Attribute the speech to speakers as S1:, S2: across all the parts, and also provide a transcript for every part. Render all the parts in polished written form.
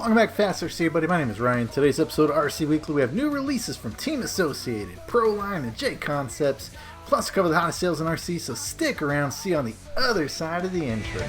S1: Welcome back, Fast RC, buddy. My name is Ryan. Today's episode of RC Weekly, we have new releases from Team Associated, Proline, and Jconcepts, plus cover the hottest sales in RC, so stick around, see you on the other side of the intro.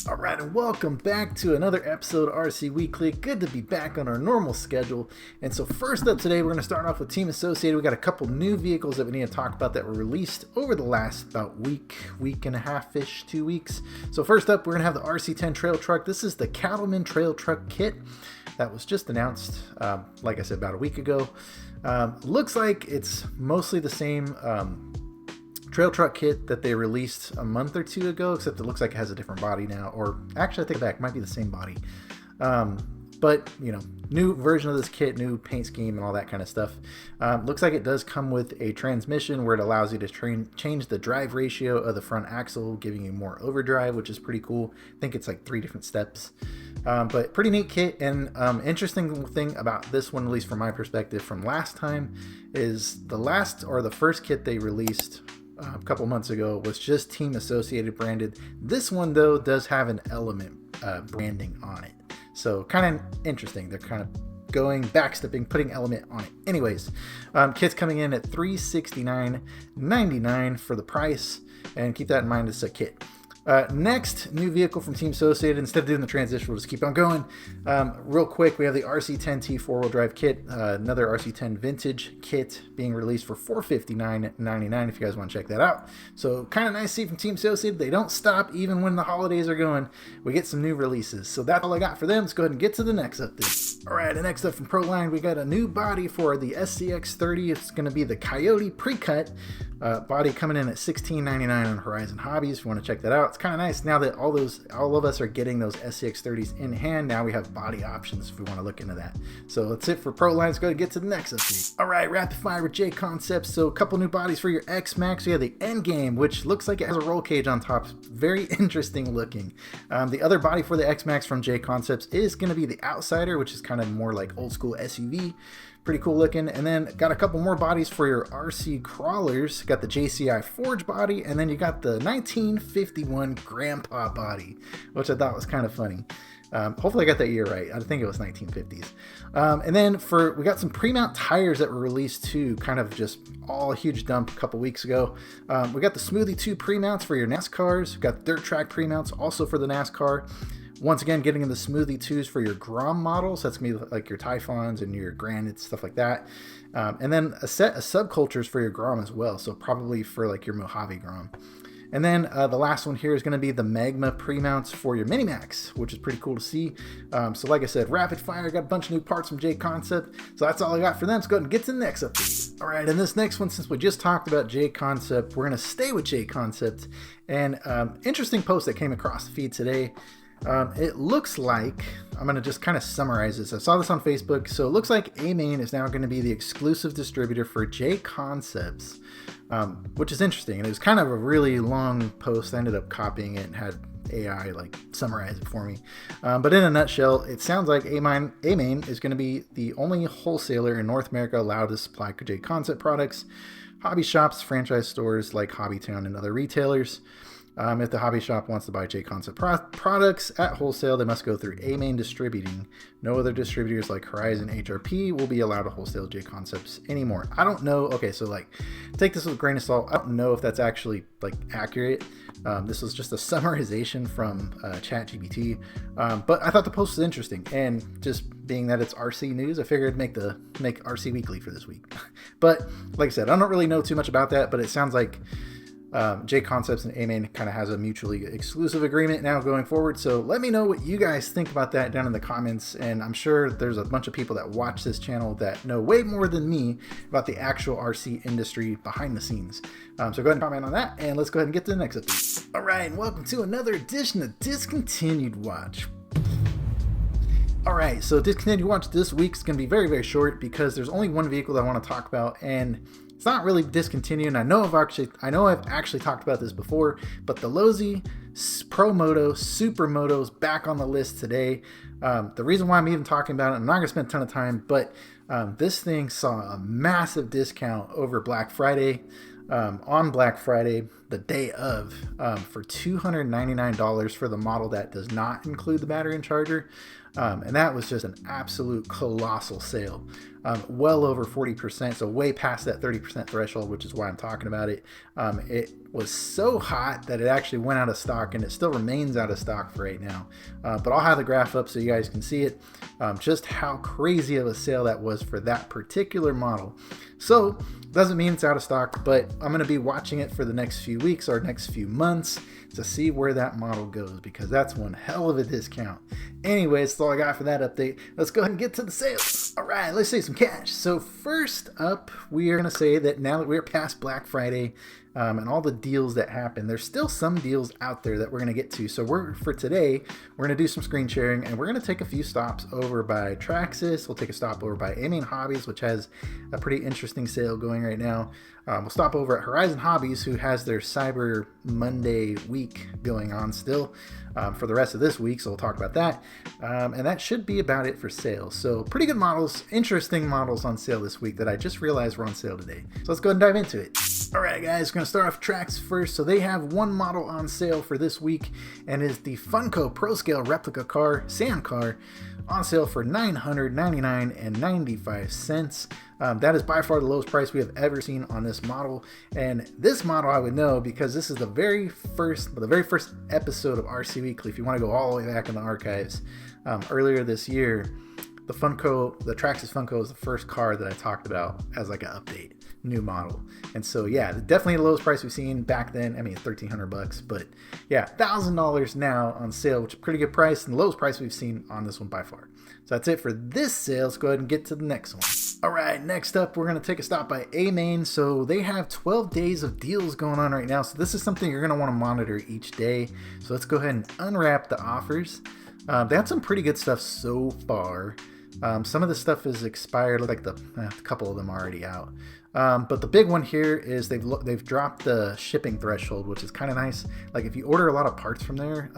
S1: Alright, and welcome back to another episode of RC Weekly. Good to be back on our normal schedule. And so first up today, we're going to start off with Team Associated. We got a couple new vehicles that we need to talk about that were released over the last about week and a half-ish, 2 weeks. So first up, we're going to have the RC10 Trail Truck. This is the Cattleman Trail Truck Kit that was just announced, like I said, about a week ago. Looks like it's mostly the same trail truck kit that they released a month or two ago, except it looks like it has a different body now, or actually I take it back, it might be the same body. But you know, new version of this kit, new paint scheme and all that kind of stuff. Looks like it does come with a transmission where it allows you to change the drive ratio of the front axle, giving you more overdrive, which is pretty cool. I think it's like 3 different steps. But pretty neat kit, and interesting thing about this one, at least from my perspective from last time, is the first kit they released a couple months ago was just Team Associated branded. This one though does have an Element branding on it, so kind of interesting. They're kind of going backstepping, putting Element on it. Anyways, kit's coming in at $369.99 for the price, and keep that in mind, it's a kit. Next new vehicle from Team Associated. Instead of doing the transition, we'll just keep on going. Real quick, we have the RC10T 4-wheel drive kit, another RC10 vintage kit being released for $459.99 if you guys want to check that out. So kind of nice to see from Team Associated. They don't stop even when the holidays are going. We get some new releases. So that's all I got for them. Let's go ahead and get to the next update. Alright, the next up from Proline, we got a new body for the SCX30. It's going to be the Coyote pre-cut. Body coming in at $16.99 on Horizon Hobbies if you want to check that out. It's kind of nice now that all of us are getting those SCX30s in hand. Now we have body options if we want to look into that. So that's it for Proline. Let's go and get to the next update. Alright, rapid fire with Jconcepts. So a couple new bodies for your X-Max. We have the Endgame, which looks like it has a roll cage on top. Very interesting looking. The other body for the X-Max from Jconcepts is going to be the Outsider, which is kind of more like old school SUV. Pretty cool looking. And then got a couple more bodies for your RC crawlers. Got the JCI Forge body, and then you got the 1951 Grandpa body, which I thought was kind of funny. Hopefully I got that year right. I think it was 1950s. And then we got some pre-mount tires that were released too, kind of just all a huge dump a couple weeks ago. We got the Smoothie 2 pre-mounts for your NASCARs. We got dirt track pre-mounts also for the NASCAR. Once again, getting in the Smoothie 2s for your Grom models. That's going to be like your Typhons and your Granites, stuff like that. And then a set of subcultures for your Grom as well. So probably for like your Mojave Grom. And then the last one here is going to be the Magma pre-mounts for your Minimax, which is pretty cool to see. So like I said, rapid fire, got a bunch of new parts from Jconcept. So that's all I got for them. Let's go ahead and get to the next update. All right, and this next one, since we just talked about Jconcept, we're going to stay with Jconcept. And interesting post that came across the feed today. It looks like, I'm going to just kind of summarize this. I saw this on Facebook. So it looks like Amain is now going to be the exclusive distributor for Jconcepts, which is interesting. And it was kind of a really long post. I ended up copying it and had AI like summarize it for me. But in a nutshell, it sounds like Amain is going to be the only wholesaler in North America allowed to supply Jconcept products, hobby shops, franchise stores like Hobbytown and other retailers. If the hobby shop wants to buy Jconcept products at wholesale, they must go through Amain Distributing. No other distributors like Horizon HRP will be allowed to wholesale Jconcepts anymore. I don't know. Okay, so like take this with a grain of salt. I don't know if that's actually like accurate. This was just a summarization from ChatGPT, but I thought the post was interesting, and just being that it's RC news, I figured make RC Weekly for this week. But like I said, I don't really know too much about that, but it sounds like Jconcepts and Amain kind of has a mutually exclusive agreement now going forward. So let me know what you guys think about that down in the comments, and I'm sure there's a bunch of people that watch this channel that know way more than me about the actual RC industry behind the scenes. So go ahead and comment on that, and let's go ahead and get to the next update. All right, and welcome to another edition of Discontinued Watch. All right, so Discontinued Watch this week is going to be very, very short because there's only one vehicle that I want to talk about, and it's not really discontinued. I know I've actually talked about this before, but the Losi Pro Moto Supermoto is back on the list today. The reason why I'm even talking about it, I'm not going to spend a ton of time, but this thing saw a massive discount over Black Friday. on Black Friday, the day of, for $299 for the model that does not include the battery and charger. And that was just an absolute colossal sale. Well over 40%, so way past that 30% threshold, which is why I'm talking about it. It was so hot that it actually went out of stock, and it still remains out of stock for right now. But I'll have the graph up so you guys can see it, just how crazy of a sale that was for that particular model. So doesn't mean it's out of stock, but I'm going to be watching it for the next few weeks or next few months to see where that model goes, because that's one hell of a discount. Anyways, that's all I got for that update. Let's go ahead and get to the sales. All right, let's save some cash. So first up, we are going to say that now that we're past Black Friday, and all the deals that happen, there's still some deals out there that we're going to get to. So for today, we're going to do some screen sharing, and we're going to take a few stops over by Traxxas. We'll take a stop over by Amain Hobbies, which has a pretty interesting sale going right now. We'll stop over at Horizon Hobbies, who has their Cyber Monday week going on still for the rest of this week, so we'll talk about that. And that should be about it for sales. So pretty good models, interesting models on sale this week that I just realized were on sale today. So let's go ahead and dive into it. All right, guys, we're going to start off Traxxas first. So they have one model on sale for this week, and is the Funco Pro Scale Replica Car, Sand Car, on sale for $999.95. That is by far the lowest price we have ever seen on this model. And this model I would know because this is the very first episode of RC Weekly. If you want to go all the way back in the archives, earlier this year, the Traxxas Funco is the first car that I talked about as like an update, new model. And so yeah, definitely the lowest price we've seen back then. I mean, $1,300, but yeah, $1,000 now on sale, which is a pretty good price, and the lowest price we've seen on this one by far. So that's it for this sale. Let's go ahead and get to the next one. All right, next up, we're going to take a stop by Amain. So they have 12 days of deals going on right now. So this is something you're going to want to monitor each day. So let's go ahead and unwrap the offers. They had some pretty good stuff so far. Some of the stuff is expired, like a couple of them are already out. But the big one here is they've dropped the shipping threshold, which is kind of nice. Like if you order a lot of parts from there,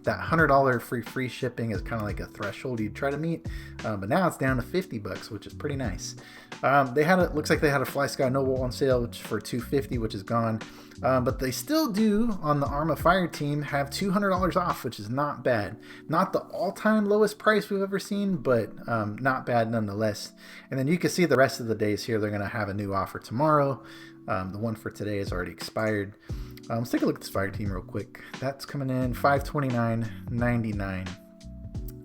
S1: that $100 free shipping is kind of like a threshold you'd try to meet. But now it's down to $50, which is pretty nice. Looks like they had a Fly Sky Noble on sale for $250, which is gone. But they still do, on the Arma Fire Team, have $200 off, which is not bad. Not the all-time lowest price we've ever seen, but not bad nonetheless. And then you can see the rest of the days here, they're going to have a new offer tomorrow. The one for today is already expired. Let's take a look at this Fire Team real quick. That's coming in $529.99.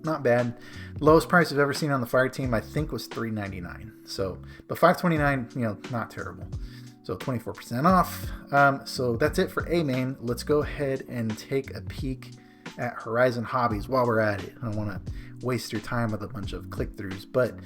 S1: Not bad. Lowest price I've ever seen on the Fire Team, I think, was $399. So, but $529, not terrible. So 24% off. So that's it for Amain. Let's go ahead and take a peek at Horizon Hobbies while we're at it. I don't want to waste your time with a bunch of click-throughs, but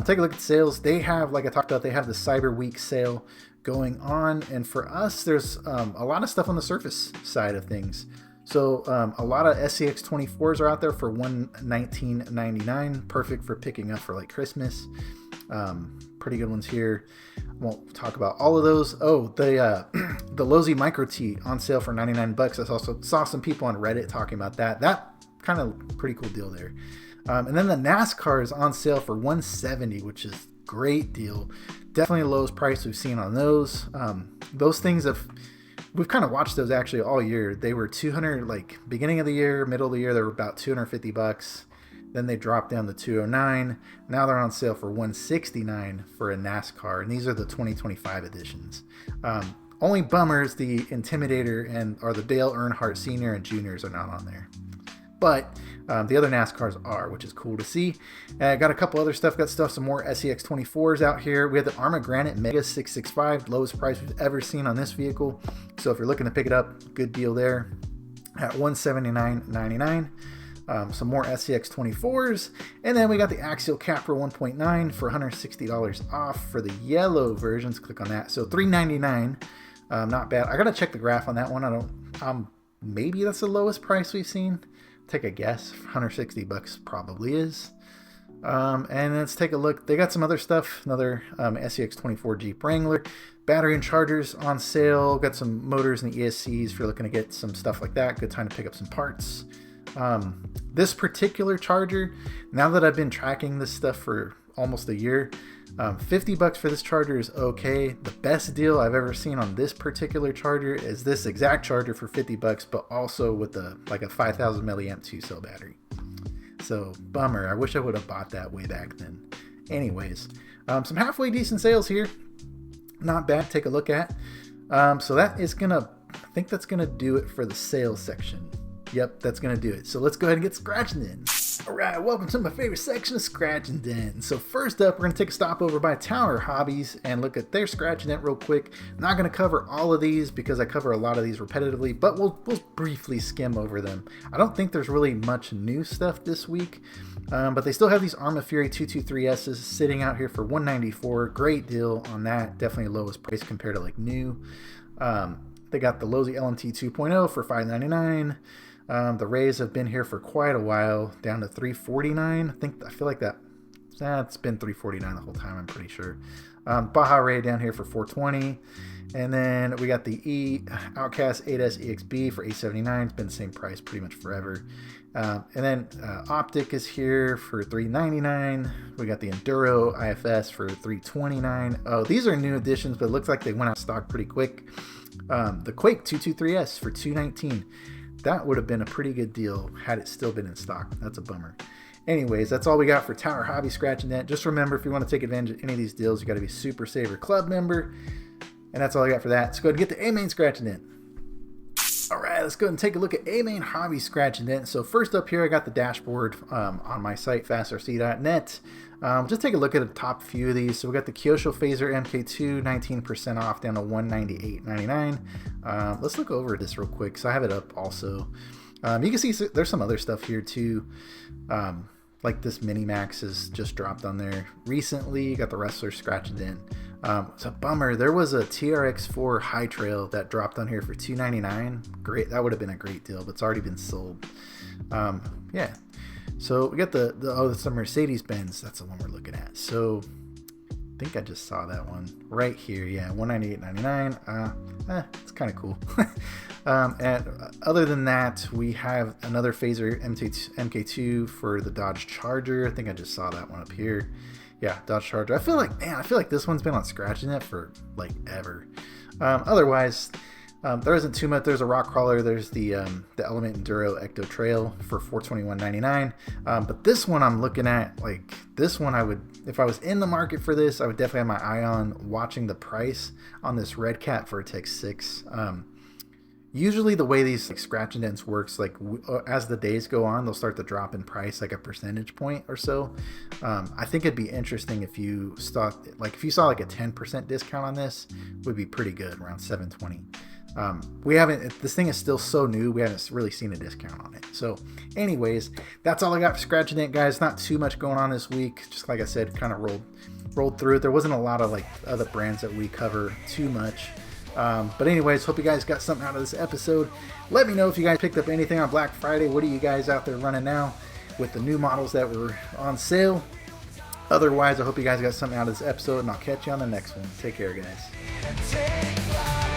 S1: take a look at sales. They have, like I talked about, they have the Cyber Week sale going on. And for us, there's a lot of stuff on the Surface side of things. So a lot of SCX 24s are out there for $119.99. Perfect for picking up for like Christmas. Pretty good ones here. Won't talk about all of those. Oh, the Lozi Micro T on sale for $99. I also saw some people on Reddit talking about that. That kind of pretty cool deal there. And then the NASCAR is on sale for $170, which is great deal. Definitely the lowest price we've seen on those. Those things we've kind of watched those actually all year. They were 200, like beginning of the year, middle of the year, they were about $250. Then they dropped down to $209. Now they're on sale for $169 for a NASCAR, and these are the 2025 editions. Only bummers, the Intimidator or the Dale Earnhardt Senior and Juniors are not on there. But the other NASCARs are, which is cool to see. Got a couple other stuff. Got some more SCX 24s out here. We have the Arma Granite Mega 665, lowest price we've ever seen on this vehicle. So if you're looking to pick it up, good deal there at $179.99. Some more SCX 24s, and then we got the Axial Capra 1.9 for $160 off for the yellow versions. Click on that. So $399, not bad. I gotta check the graph on that one. Maybe that's the lowest price we've seen. Take a guess. $160 probably is. And let's take a look. They got some other stuff. Another SCX 24 Jeep Wrangler. Battery and chargers on sale. Got some motors and ESCs if you're looking to get some stuff like that. Good time to pick up some parts. This particular charger, now that I've been tracking this stuff for almost a year. $50 for this charger is okay. The best deal I've ever seen on this particular charger is this exact charger for $50, but also with a 5000 milliamp 2-cell battery. So bummer. I wish I would have bought that way back then. Anyways, some halfway decent sales here. Not bad to take a look at. So that is gonna, I think that's gonna do it for the sales section. Yep, that's gonna do it. So let's go ahead and get scratching in. All right, welcome to my favorite section of Scratch and Dent. So first up, we're gonna take a stop over by Tower Hobbies and look at their Scratch and Dent real quick. I'm not gonna cover all of these because I cover a lot of these repetitively, but we'll briefly skim over them. I don't think there's really much new stuff this week, but they still have these Arma Fury 223Ss sitting out here for $194. Great deal on that. Definitely lowest price compared to like new. They got the Losi LMT 2.0 for $599. The Rays have been here for quite a while, down to $349. I feel like it's been $349 the whole time, I'm pretty sure. Baja Ray down here for $420. And then we got the Outcast 8S EXB for $879. It's been the same price pretty much forever. And then Optic is here for $399. We got the Enduro IFS for $329. Oh, these are new additions, but it looks like they went out of stock pretty quick. The Quake 223S for $219. That would have been a pretty good deal had it still been in stock. That's a bummer. Anyways, that's all we got for Tower Hobby Scratch and Dent. Just remember, if you want to take advantage of any of these deals, you got to be a Super Saver Club member. And that's all I got for that. So go ahead and get the Amain Scratch and Dent. All right, let's go ahead and take a look at Amain Hobby Scratch and Dent. So first up here, I got the dashboard on my site, fastrc.net. Just take a look at the top few of these. So we got the Kyosho Phaser MK2, 19% off, down to $198.99. Let's look over this real quick. So I have it up also. You can see there's some other stuff here too. Like this Mini Max has just dropped on there recently. You got the Wrestler Scratch and Dent. It's a bummer. There was a TRX4 High Trail that dropped on here for $299. Great, that would have been a great deal, but it's already been sold. Yeah. So we got it's a Mercedes-Benz. That's the one we're looking at. So I think I just saw that one right here. Yeah, $198.99. It's kind of cool. And other than that, we have another Phaser MK2 for the Dodge Charger. I think I just saw that one up here. Yeah, Dodge Charger. I feel like this one's been on Scratching It for like ever. Otherwise, there isn't too much. There's a rock crawler. There's the Element Enduro Ecto Trail for $421.99. But this one I'm looking at, like this one, I would, if I was in the market for this, I would definitely have my eye on watching the price on this Red Cat Vertex 6. Usually the way these like Scratch and Dents works, like as the days go on, they'll start to drop in price like a percentage point or so. I think it'd be interesting if you saw like a 10% discount on this, would be pretty good, around $720. This thing is still so new, we haven't really seen a discount on it. So anyways, that's all I got for Scratch and Dent, guys. Not too much going on this week. Just like I said, kind of rolled through it. There wasn't a lot of like other brands that we cover too much. But anyways, hope you guys got something out of this episode. Let me know if you guys picked up anything on Black Friday. What are you guys out there running now with the new models that were on sale? Otherwise, I hope you guys got something out of this episode, and I'll catch you on the next one. Take care, guys.